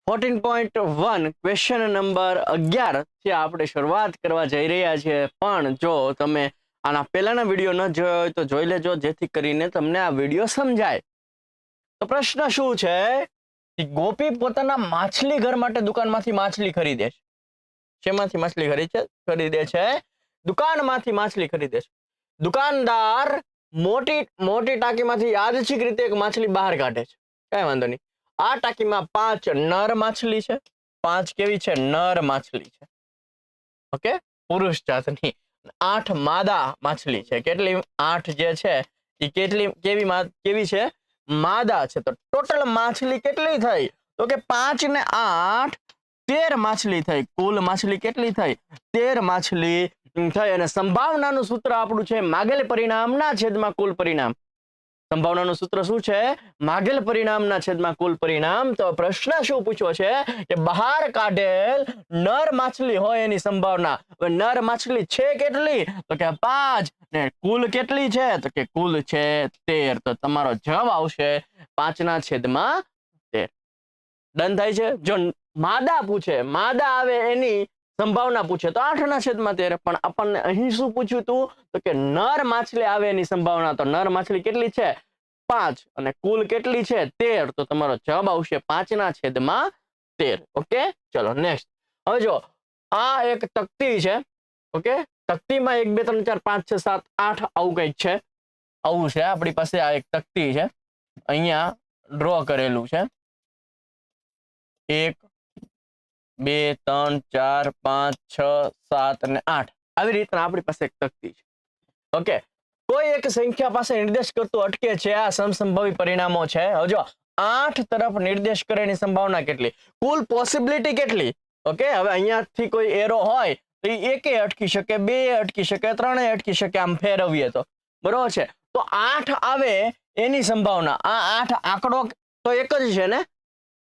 14.1 question number 11 થી આપણે શરૂઆત કરવા જઈ રહ્યા છીએ। પણ જો તમે આના પહેલાના વિડીયો ન જોયો હોય તો જોઈ લેજો, જેથી કરીને તમને આ વિડીયો સમજાય। તો પ્રશ્ન શું છે કે ગોપી પોતાના માછલી ઘર માટે દુકાનમાંથી માછલી ખરીદે છે। શેમાંથી માછલી ખરીદે છે? દુકાનમાંથી માછલી ખરીદે છે। દુકાનદાર મોટી ટાંકીમાંથી યાદચ્છિક રીતે એક માછલી બહાર કાઢે છે। કઈ વાંધો નહીં। આ ટાંકીમાં 5 નર માછલી છે। 5 કેવી છે? નર માછલી છે। ઓકે, પુરુષ જાતની। 8 માદા માછલી છે। કેટલી? 8 જે છે એ કેવી છે? માદા છે। તો ટોટલ માછલી કેટલી થઈ? તો કે 5 ને 8 13 માછલી થઈ। કુલ માછલી કેટલી થઈ? 13 માછલી થઈ। અને સંભાવનાનું સૂત્ર આપણું છે માગેલ પરિણામના છેદમાં કુલ પરિણામ। સંભાવનાનું સૂત્ર શું છે? માગેલ પરિણામના છેદમાં કુલ પરિણામ। તો પ્રશ્ન શું પૂછ્યો છે કે બહાર કાઢેલ નર માછલી હોય એની સંભાવના। હવે નર માછલી છે કેટલી? તો કે 5 ને કુલ કેટલી છે? તો કે કુલ છે 13। તો તમારો જવાબ આવશે 5 ના છેદમાં 13। ડન થાય છે। જો માદા પૂછે, માદા આવે એની સંભાવના પૂછે તો 8 ના છેદમાં 13। પણ આપણને અહીં શું પૂછ્યું હતું? તો કે નર માછલી આવે એની સંભાવના। તો નર માછલી કેટલી છે? 5 અને કુલ કેટલી છે? 13। તો તમારો જવાબ આવશે 5 ના છેદમાં 13। ઓકે, ચલો નેક્સ્ટ। હવે જો આ એક તકતી છે। ઓકે, તકતીમાં 1 2 3 4 5 6 7 8 આવું કંઈક છે। આવું છે આપણી પાસે આ એક તકતી છે। અહીંયા ડ્રો કરેલું છે 1 2 3 4 5 6 7 અને 8 આવી રીતના આપણી પાસે એક તકતી છે। ઓકે, કોઈ એક સંખ્યા પાસે નિર્દેશ કરતું અટકે છે। આ સમસંભવી પરિણામો છે। હવે જો 8 તરફ નિર્દેશ કરે એની સંભાવના કેટલી? કુલ પોસિબિલિટી કેટલી? ઓકે, હવે અહીંયાથી કોઈ એરો હોય તો એ 1 અટકી શકે, 2 અટકી શકે, 3 અટકી શકે, આમ ફેરવીએ તો બરોબર છે। તો 8 આવે એની સંભાવના, આ 8 આંકડો તો એક જ છે ને?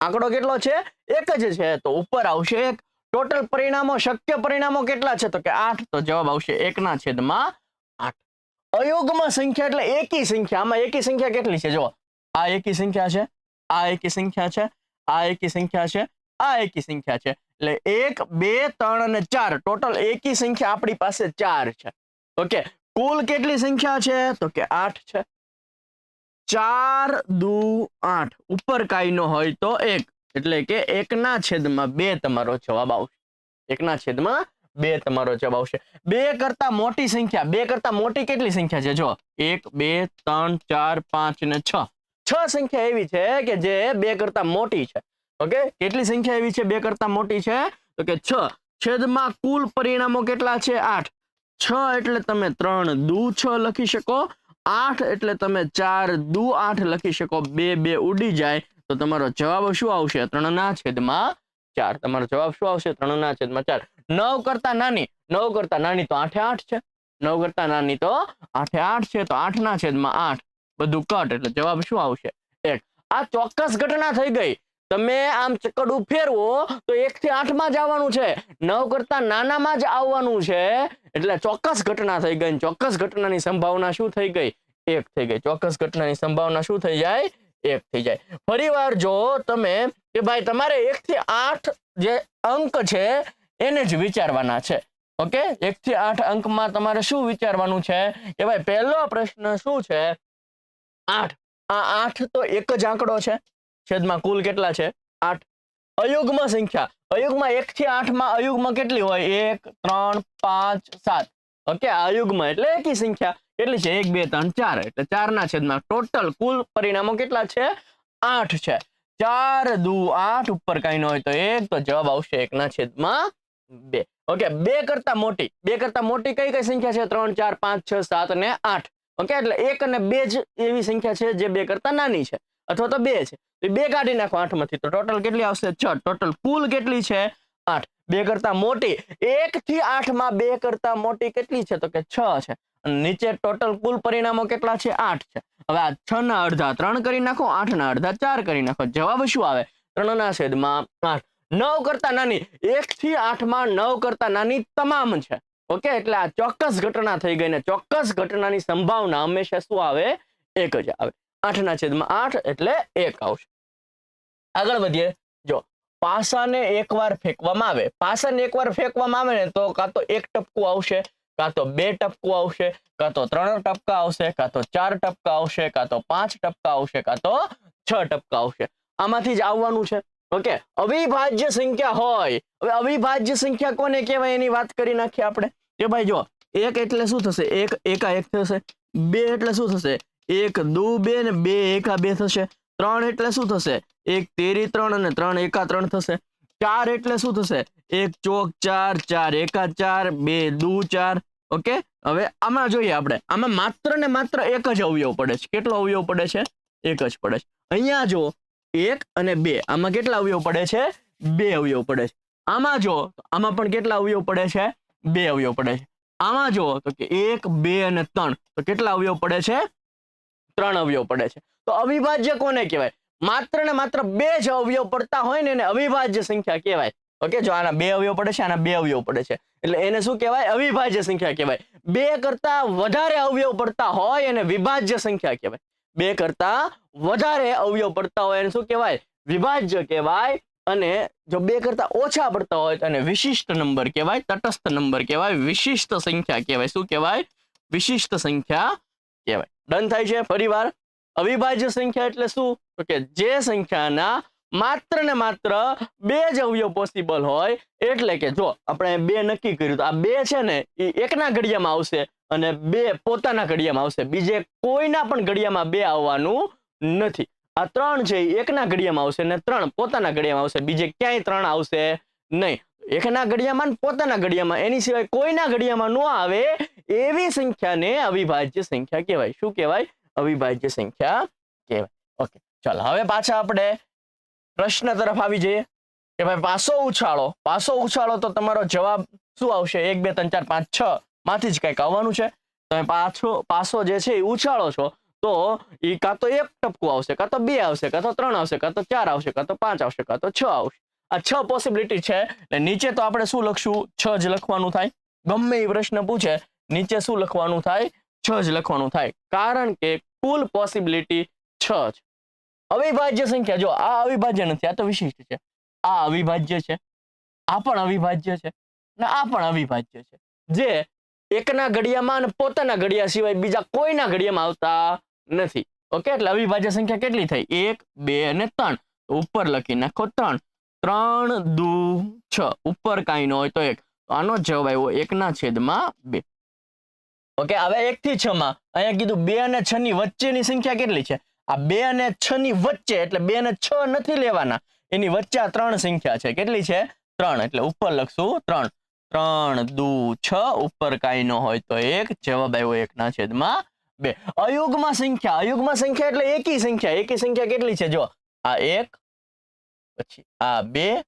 આંકડો કેટલો છે? એક જ છે। તો ઉપર આવશે 1। ટોટલ પરિણામો, શક્ય પરિણામો કેટલા છે? તો કે 8। તો જવાબ આવશે 1 ના છેદમાં 8। અયુગ્મ સંખ્યા એટલે એકી સંખ્યા। આમાં એકી સંખ્યા કેટલી છે? જો આ એકી સંખ્યા છે, આ એકી સંખ્યા છે, આ એકી સંખ્યા છે, આ એકી સંખ્યા છે। એટલે 1 2 3 અને 4 ટોટલ એકી સંખ્યા આપણી પાસે 4 છે। ઓકે, કુલ કેટલી સંખ્યા છે? તો કે 8 છે। 4 દુ 8 ઉપર કાંઈ ન હોય તો 1 એટલે કે 1 ના છેદમાં 2 તમારો જવાબ આવશે। 1 ના છેદમાં 2 તમારો જવાબ આવશે। 2 કરતા મોટી સંખ્યા, 2 કરતા મોટી કેટલી સંખ્યા છે? જો 1 2 3 4 5 અને 6 6 સંખ્યા એવી છે કે જે 2 કરતા મોટી છે। ઓકે, કેટલી સંખ્યા એવી છે 2 કરતા મોટી છે? તો કે 6 છેદમાં કુલ પરિણામો કેટલા છે? 8। 6 એટલે તમે 3 દુ 6 લખી શકો, 8 એટલે તમે 4 દુ 8 લખી શકો। 2 2 ઉડી જાય તો તમારો જવાબ શું આવશે? 3 ના છેદમાં 4। તમારો જવાબ શું આવશે? 3 ના છેદમાં 4। 9 કરતા નાની, 9 કરતા નાની તો 8 8 છે। 9 કરતા નાની તો 8 8 છે। તો 8 ના છેદમાં 8 બધું કટ એટલે જવાબ શું આવશે? 1। આ ચોક્કસ ઘટના થઈ ગઈ। તમે આમ ચકડું ફેરવો તો 1 થી 8 માં જ આવવાનું છે, 9 કરતા નાનામાં જ આવવાનું છે। એટલે ચોક્કસ ઘટના થઈ ગઈ। ચોક્કસ ઘટનાની સંભાવના શું થઈ ગઈ? 1 થઈ ગઈ। ચોક્કસ ઘટનાની સંભાવના શું થઈ જાય? 1 થઈ જાય। ફરીવાર જો તમે કે ભાઈ તમારે 1 થી 8 જે અંક છે એને જ વિચારવાના છે। ઓકે, 1 થી 8 અંકમાં તમારે શું વિચારવાનું છે કે ભાઈ પહેલો પ્રશ્ન શું છે? 8। આ 8 તો એક જ આંકડો છે, છેદમાં કુલ કેટલા છે? 8। અયુગ્મ સંખ્યા, અયુગ્મ 1 થી 8 માં અયુગ્મ કેટલી હોય? 1 3 5 7। ઓકે, અયુગ્મ એટલે એકી સંખ્યા કેટલી છે? 1 2 3 4 એટલે 4 ના છેદમાં ટોટલ કુલ પરિણામો કેટલા છે? 8 છે। 4 દુ 8 ઉપર કાંઈ ન હોય તો 1। તો જવાબ આવશે 1 ના છેદમાં 2। ઓકે, 2 કરતા મોટી, 2 કરતા મોટી કઈ કઈ સંખ્યા છે? 3 4 5 6 7 અને 8। ઓકે, એટલે 1 અને 2 જ એવી સંખ્યા છે જે 2 કરતા નાની છે અથવા તો 2 છે। તો 2 કાઢી નાખો 8 માંથી તો ટોટલ કેટલી આવશે? 6। ટોટલ કુલ કેટલી છે? 8। 2 કરતા મોટી, 1 થી 8 માં 2 કરતા મોટી કેટલી છે? તો કે 6 છે। અને નીચે ટોટલ કુલ પરિણામો કેટલા છે? 8 છે। હવે આ 6 ના અડધા 3 કરી નાખો, 8 ના અડધા 4 કરી નાખો। જવાબ શું આવે? 3 ના છેદમાં 8। 9 કરતા નાની, 1 થી 8 માં 9 કરતા નાની તમામ છે। ઓકે, એટલે આ ચોક્કસ ઘટના થઈ ગઈ ને ચોક્કસ ઘટનાની સંભાવના હંમેશા શું આવે? 1 જ આવે। 8 ના છેદમાં 8 એટલે 1 આવશે। આગળ વધીએ। જો પાસાને એકવાર ફેંકવામાં આવે, પાસાને એકવાર ફેંકવામાં આવે ને તો કાં તો એક ટપકું આવશે, કાં તો બે ટપકું આવશે, કાં તો 3 ટપકા આવશે, કાં તો 4 ટપકા આવશે, કાં તો 5 ટપકા આવશે, કાં તો 6 ટપકા આવશે. આમાંથી જ આવવાનું છે. ઓકે, અવિભાજ્ય સંખ્યા હોય. હવે અવિભાજ્ય સંખ્યા કોને કહેવાય એની વાત કરી નાખીએ આપણે કે ભાઈ જો 1 એટલે શું થશે, 1 એકા 1 થશે. 2 એટલે શું થશે, 1 દુ 2 ને 2 એકા 2 થશે. 3 એટલે શું થશે, 1 તેરી 3 અને 3 એકા 3 થશે. 4 એટલે શું થશે, 1 ચોક 4, 4 એકા 4, 2 દુ 4. ઓકે, હવે આમાં જોઈએ આપણે, આમાં માત્ર ને માત્ર એક જ અવયવ પડે છે. કેટલો અવયવ પડે છે, એક જ પડે છે. અહીંયા જો 1 અને 2, આમાં કેટલા અવયવ પડે છે, 2 અવયવ પડે છે. આમાં જો, આમાં પણ કેટલા અવયવ પડે છે, 2 અવયવ પડે છે. આમાં જો તો કે 1 2 અને 3, તો કેટલા અવયવ પડે છે, 3 અવયવ પડે છે. તો અવિભાજ્ય કોને કહેવાય, માત્ર ને માત્ર 2 જ અવયવ પડતા હોય ને એને અવિભાજ્ય સંખ્યા કહેવાય. ઓકે, જો આના 2 અવયવ પડે છે, આના 2 અવયવ પડે છે, એટલે એને શું કહેવાય, અવિભાજ્ય સંખ્યા કહેવાય. 2 કરતા વધારે અવયવ પડતા હોય એને વિભાજ્ય સંખ્યા કહેવાય. 2 કરતા વધારે અવયવ પડતા હોય એને શું કહેવાય, વિભાજ્ય કહેવાય. અને જો 2 કરતા ઓછા પડતા હોય તો એને વિશિષ્ટ નંબર કહેવાય, તટસ્થ નંબર કહેવાય, વિશિષ્ટ સંખ્યા કહેવાય. શું કહેવાય, વિશિષ્ટ સંખ્યા કહેવાય. ડન થાય છે. ફરીવાર, અવિભાજ્ય સંખ્યા એટલે શું, તો કે જે સંખ્યાના માત્ર ને માત્ર 2 જ અવયવ પોસિબલ હોય. એટલે કે જો આપણે 2 નક્કી કર્યું તો આ 2 છે ને એ એકના ઘડિયામાં આવશે અને 2 પોતાના ઘડિયામાં આવશે, બીજે કોઈના પણ ઘડિયામાં 2 આવવાનું નથી. આ 3 છે એ એકના ઘડિયામાં આવશે ને 3 પોતાના ઘડિયામાં આવશે, બીજે ક્યાંય 3 આવશે નહીં. એકના ઘડિયામાં પોતાના ઘડિયામાં, એની સિવાય કોઈના ઘડિયામાં ન આવે એવી સંખ્યાને અવિભાજ્ય સંખ્યા કહેવાય. શું કહેવાય, અવિભાજ્ય સંખ્યા કહેવાય. ઓકે, ચાલો હવે પાછા આપણે પ્રશ્ન તરફ આવી જઈએ કે ભાઈ પાસો ઉછાળો. પાસો ઉછાળો તો તમારો જવાબ શું આવશે, 1 2 3 4 5 6 માંથી જ કંઈક આવવાનું છે. તમે પાસો જે છે એ ઉછાળો છો તો એ કાં તો 1 ટપકું આવશે, કાં તો 2 આવશે, કાં તો 3 આવશે, કાં તો 4 આવશે, કાં તો 5 આવશે, કાં તો 6 આવશે. આ 6 પોસિબિલિટી છે. નીચે તો આપણે શું લખશું, 6 જ લખવાનું થાય. ગમે એ પ્રશ્ન પૂછે નીચે શું લખવાનું થાય, 6 જ લખવાનું થાય, કારણ કે કુલ પોસિબિલિટી 6 છે. અવિભાજ્ય સંખ્યા, જો આ અવિભાજ્ય નથી, આ તો વિશિષ્ટ છે. આ અવિભાજ્ય છે, આ પણ અવિભાજ્ય છે, અને આ પણ અવિભાજ્ય છે, જે એકના ઘડિયામાં અને પોતાના ઘડિયા સિવાય બીજા કોઈના ઘડિયામાં આવતા નથી. ઓકે, એટલે અવિભાજ્ય સંખ્યા કેટલી થઈ, 1 2 અને 3. ઉપર લખી નાખો 3. 3 દુ 6, ઉપર કાંઈ ન હોય તો 1. આનો જવાબ આવ્યો 1/2. ઓકે, હવે 1 થી 6 માં અહીંયા કીધું 2 અને 6 ની વચ્ચેની સંખ્યા કેટલી છે. આ 2 અને 6 ની વચ્ચે, એટલે 2 અને 6 નથી લેવાના, એની વચ્ચે આ 3 સંખ્યા છે. કેટલી છે, 3. એટલે ઉપર લખશું 3. 3 દુ 6, ઉપર કાંઈ ન હોય તો 1. જવાબ આવ્યો 1/2. અયુગ્મ સંખ્યા, અયુગ્મ સંખ્યા એટલે એકી સંખ્યા. એકી સંખ્યા કેટલી છે, જો આ 1, પછી આ 2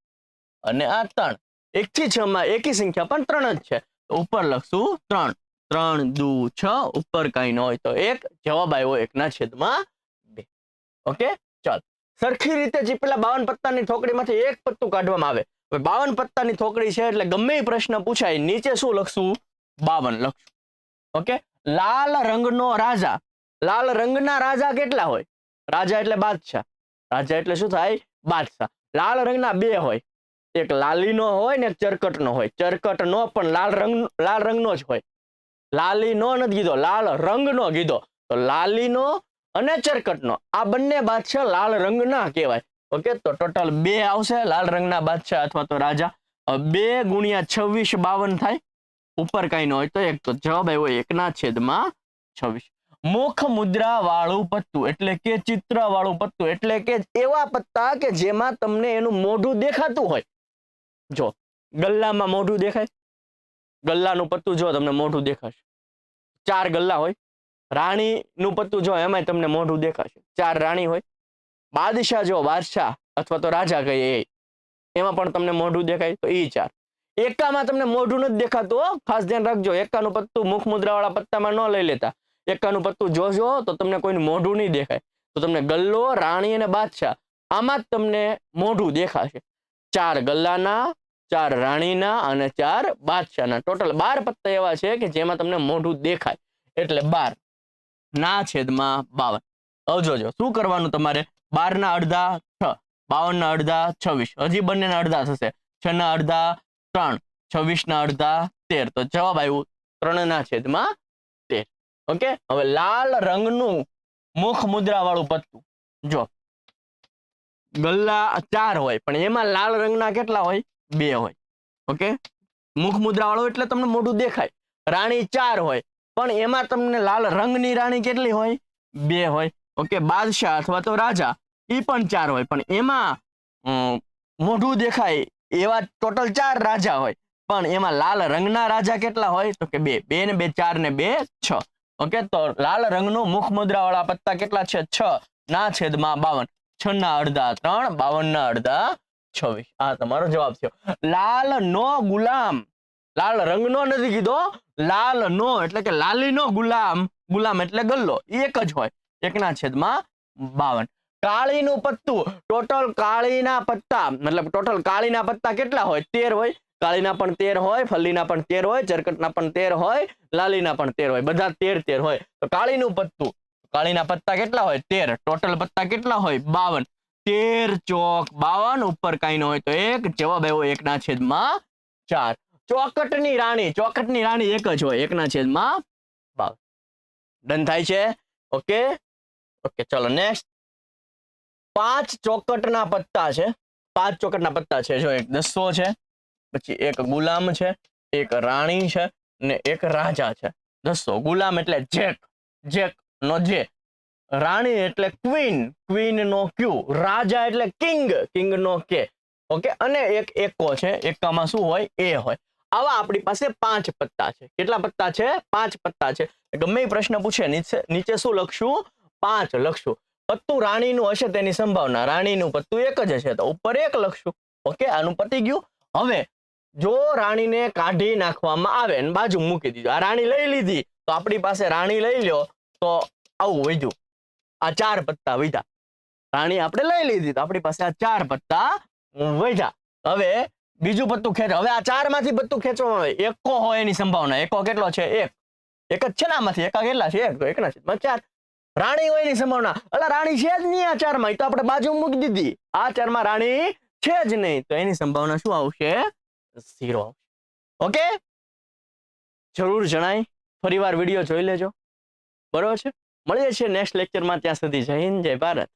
અને આ 3. 1 થી 6 માં એકી સંખ્યા પણ 3 જ છે, તો ઉપર લખશું 3. 3 દુ 6, ઉપર કાંઈ ન હોય તો 1. જવાબ આવ્યો 1/2. ઓકે, ચાલ. સરખી રીતે ચીપેલા 52 પત્તાની થોકડીમાંથી એક પત્તું કાઢવામાં આવે. હવે 52 પત્તાની થોકડી છે એટલે ગમે એ પ્રશ્ન પૂછાય નીચે શું લખશું, 52 લખશું. ઓકે, લાલ રંગનો રાજા. લાલ રંગના રાજા કેટલા હોય, રાજા એટલે બાદશાહ, રાજા એટલે શું થાય, બાદશાહ. લાલ રંગના 2 હોય, એક લાલીનો હોય ને એક ચરકટનો હોય. ચરકટનો પણ લાલ રંગનો જ હોય. લાલીનો નથી કીધો, લાલ રંગનો કીધો. તો લાલીનો અને ચરકટનો આ બંને બાદશાહ લાલ રંગના કહેવાય. ઓકે, તો ટોટલ 2 આવશે લાલ રંગના બાદશાહ અથવા તો રાજા. 2 ગુણ્યા 26 52 થાય, ઉપર કાંઈ ન હોય તો 1. તો જવાબ આવ્યો 1/26. મુખ મુદ્રા વાળું પત્તું એટલે કે ચિત્ર વાળું પત્તું એટલે કે એવા પત્તા કે જેમાં તમને એનું મોઢું દેખાતું હોય. જો ગલ્લામાં મોઢું દેખાય, ગલ્લાનું પત્તું જો તમને મોઢું દેખાશે. 4 ગલ્લા હોય. રાણીનું પત્તું જો એમાંય તમને મોઢું દેખાશે, 4 રાણી હોય. બાદશાહ જો બાદશાહ અથવા તો રાજા કહીએ એમાં પણ તમને મોઢું દેખાય, તો એ 4. એકામાં તમને મોઢું નથી દેખાતું, ખાસ ધ્યાન રાખજો. એકાનું પત્તું મુખ મુદ્રા વાળા પત્તામાં ન લઈ લેતા. એકાનું પત્તું જોજો તો તમને કોઈનું મોઢું નહીં દેખાય. તો તમને ગલ્લો, રાણી અને બાદશાહ આમાં જ તમને મોઢું દેખાશે. 4 ગલ્લાના, 4 રાણીના અને 4 બાદશાહના. ટોટલ 12 પત્તા એવા છે કે જેમાં તમને મોઢું દેખાય, એટલે 12/52. હવે જોજો શું કરવાનું તમારે, 12 ના અડધા 6. 52 ના અડધા 26, હજી બંનેના અડધા થશે, 6 ના અડધા 3, 26 ના અડધા 13. તો જવાબ આવ્યું 3 ના છેદમાં 13. ઓકે, હવે લાલ રંગનું મુખ મુદ્રા વાળું પત્તું, જો ગલ્લા 4 હોય પણ એમાં લાલ રંગના કેટલા હોય? 2 હોય. ઓકે, મુખ મુદ્રા વાળો એટલે તમને મોઢું દેખાય. રાણી 4 હોય પણ એમાં તમને લાલ રંગની રાણી કેટલી હોય? 2 હોય. ઓકે, બાદશાહ અથવા તો રાજા ઈ પણ 4 હોય પણ એમાં મોઢું દેખાય એવા ટોટલ 4 રાજા હોય પણ એમાં લાલ રંગના રાજા કેટલા હોય? તો કે 2. 2 ને 2 4 ને 2 6. ઓકે, તો લાલ રંગનો મુખ મુદ્રા વાળા પત્તા કેટલા છે? 6 ના છેદમાં 52. 6 ના અડધા 3, 52 ના અડધા 26. આ તમારો જવાબ થયો. લાલ નો ગુલામ, લાલ રંગનો નથી કીધો, લાલ નો એટલે કે લાલી નો ગુલામ, ગુલામ એટલે ગલ્લો, એક જ હોય, 1 ના છેદમાં 52. કાળીનું પત્તું, ટોટલ કાળીના પત્તા મતલબ ટોટલ કાળીના પત્તા કેટલા હોય? 13 હોય. કાળીના પણ 13 હોય, ફલ્લીના પણ 13 હોય, ચરકટના પણ 13 હોય, લાલીના પણ 13 હોય, બધા 13 હોય. તો કાળીનું પત્તું, કાળીના પત્તા કેટલા હોય? 13. ટોટલ પત્તા કેટલા હોય? 52. 13 ચોક 52, ઉપર કાંઈ ન હોય તો 1. જવાબ આવ્યો 1 ના છેદમાં 4. ચોકટની રાણી, ચોકટની રાણી એક જ હોય, 1 ના છેદમાં 52. ડન થાય છે? ઓકે ઓકે, ચલો નેક્સ્ટ. 5 ચોકટના પત્તા છે, 5 ચોકટના પત્તા છે. જો એક દસ્સો છે, પછી એક ગુલામ છે, એક રાણી છે ને એક રાજા છે. દસ્સો, ગુલામ એટલે જેક, જેક નો જે, રાણી એટલે ક્વીન, ક્વીન નો ક્યુ, રાજા એટલે કિંગ, કિંગ નો કે. ઓકે, અને એક એકો છે, એકામાં શું હોય? એ હોય. આવા આપણી પાસે 5 પત્તા છે. કેટલા પત્તા છે? 5 પત્તા છે. ગમે એ પ્રશ્ન પૂછે નીચે શું લખશું? 5 લખશું. પત્તું રાણીનું હશે તેની સંભાવના, રાણીનું પત્તું એક જ હશે તો ઉપર 1 લખશું. ઓકે, આનું પતી ગયું. હવે જો રાણીને કાઢી નાખવામાં આવે અને બાજુ મૂકી દીધું, આ રાણી લઈ લીધી તો આપણી પાસે રાણી લઈ લ્યો તો આવું વધ્યું, આ 4 પત્તા વધ્યા. રાણી આપણે લઈ લીધી તો આપણી પાસે આ 4 પત્તા વધ્યા. હવે બીજું પત્તું ખેંચો. હવે આ 4 માંથી પત્તું ખેંચવામાં આવે, એકો હોય એની સંભાવના. એકો કેટલો છે? 1. એક જ છે ને આમાંથી, એકા કેટલા છે? 1. તો 1 ના છેદમાં 4. રાણી હોય એની સંભાવના, અલા રાણી છે જ નહીં આ 4 માં, તો આપણે બાજુ મૂકી દીધી. આ 4 માં રાણી છે જ નહીં તો એની સંભાવના શું આવશે? 0. ઓકે, જરૂર જણાય, ફરીવાર વિડીયો જોઈ લેજો. બરોબર છે? મળીએ છીએ નેક્સ્ટ લેક્ચરમાં. ત્યાં સુધી જય હિન્દ, જય ભારત.